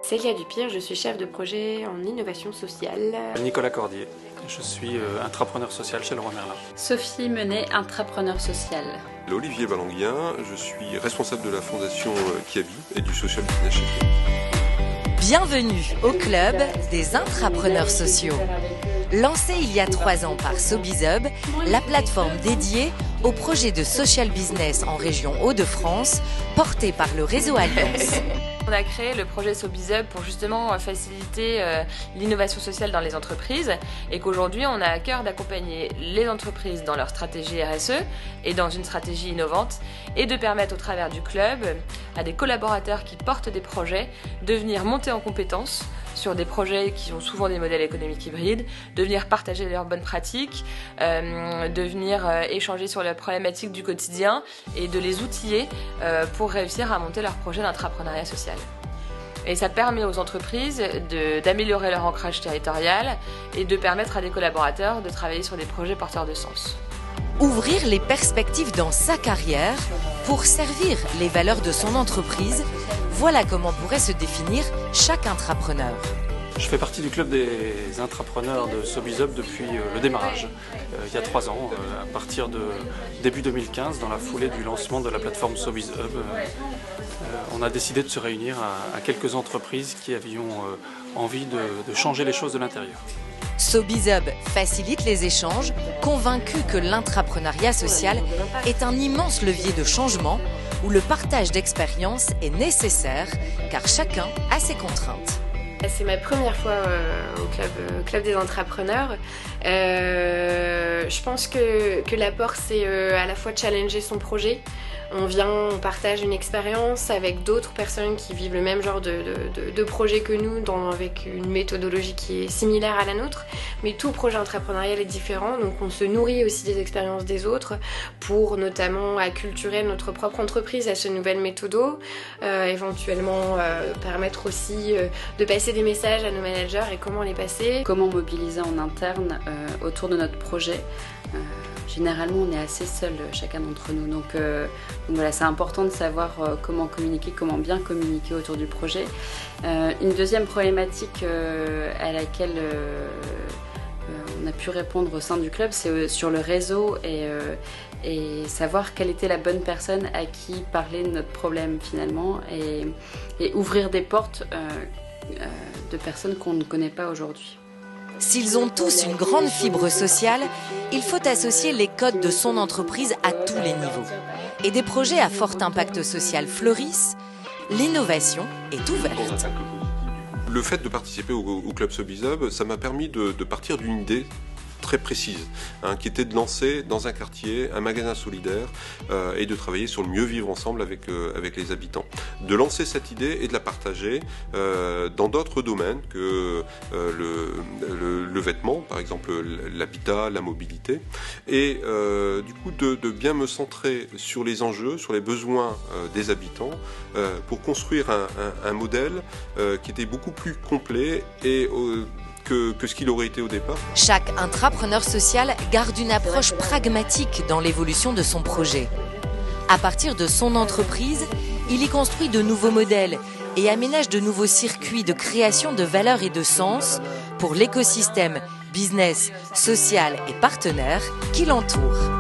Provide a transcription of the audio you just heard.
Célia Dupire, je suis chef de projet en innovation sociale. Nicolas Cordier, je suis intrapreneur social chez Leroy Merlin. Sophie Menet, intrapreneur social. Olivier Balanguien, je suis responsable de la fondation Kiabi et du Social Business Shaping. Bienvenue au club des intrapreneurs sociaux. Lancé il y a 3 ans par SoBizHub, la plateforme dédiée aux projets de social business en région Hauts-de-France, portée par le réseau Alliance. On a créé le projet SoBizHub pour justement faciliter l'innovation sociale dans les entreprises et qu'aujourd'hui on a à cœur d'accompagner les entreprises dans leur stratégie RSE et dans une stratégie innovante et de permettre au travers du club à des collaborateurs qui portent des projets de venir monter en compétences sur des projets qui ont souvent des modèles économiques hybrides, de venir partager leurs bonnes pratiques, de venir échanger sur les problématiques du quotidien et de les outiller pour réussir à monter leur projet d'entrepreneuriat social. Et ça permet aux entreprises d'améliorer leur ancrage territorial et de permettre à des collaborateurs de travailler sur des projets porteurs de sens. Ouvrir les perspectives dans sa carrière pour servir les valeurs de son entreprise, voilà comment pourrait se définir chaque intrapreneur. Je fais partie du club des intrapreneurs de SoBizHub depuis le démarrage, il y a 3 ans, à partir de début 2015, dans la foulée du lancement de la plateforme SoBizHub. On a décidé de se réunir à quelques entreprises qui avions envie de changer les choses de l'intérieur. SoBizHub facilite les échanges, convaincu que l'intrapreneuriat social est un immense levier de changement où le partage d'expériences est nécessaire car chacun a ses contraintes. C'est ma première fois au club des intrapreneurs. Je pense que l'apport c'est à la fois challenger son projet. On partage une expérience avec d'autres personnes qui vivent le même genre de projet que nous, avec une méthodologie qui est similaire à la nôtre, mais tout projet entrepreneurial est différent, donc on se nourrit aussi des expériences des autres pour notamment acculturer notre propre entreprise à ce nouvel méthodo, éventuellement permettre aussi de passer des messages à nos managers et comment les passer. Comment mobiliser en interne autour de notre projet. Généralement, on est assez seul, chacun d'entre nous. Donc voilà, c'est important de savoir comment communiquer, comment bien communiquer autour du projet. Une deuxième problématique à laquelle on a pu répondre au sein du club, c'est sur le réseau et savoir quelle était la bonne personne à qui parler de notre problème finalement et ouvrir des portes de personnes qu'on ne connaît pas aujourd'hui. S'ils ont tous une grande fibre sociale, il faut associer les codes de son entreprise à tous les niveaux. Et des projets à fort impact social fleurissent, l'innovation est ouverte. Le fait de participer au club SoBizHub, ça m'a permis de partir d'une idée très précise, qui était de lancer dans un quartier un magasin solidaire et de travailler sur le mieux vivre ensemble avec les habitants. De lancer cette idée et de la partager dans d'autres domaines que le vêtement, par exemple l'habitat, la mobilité, et du coup de bien me centrer sur les enjeux, sur les besoins des habitants pour construire un modèle qui était beaucoup plus complet et que ce qu'il aurait été au départ. Chaque intrapreneur social garde une approche pragmatique dans l'évolution de son projet. À partir de son entreprise, il y construit de nouveaux modèles et aménage de nouveaux circuits de création de valeur et de sens pour l'écosystème business, social et partenaire qui l'entoure.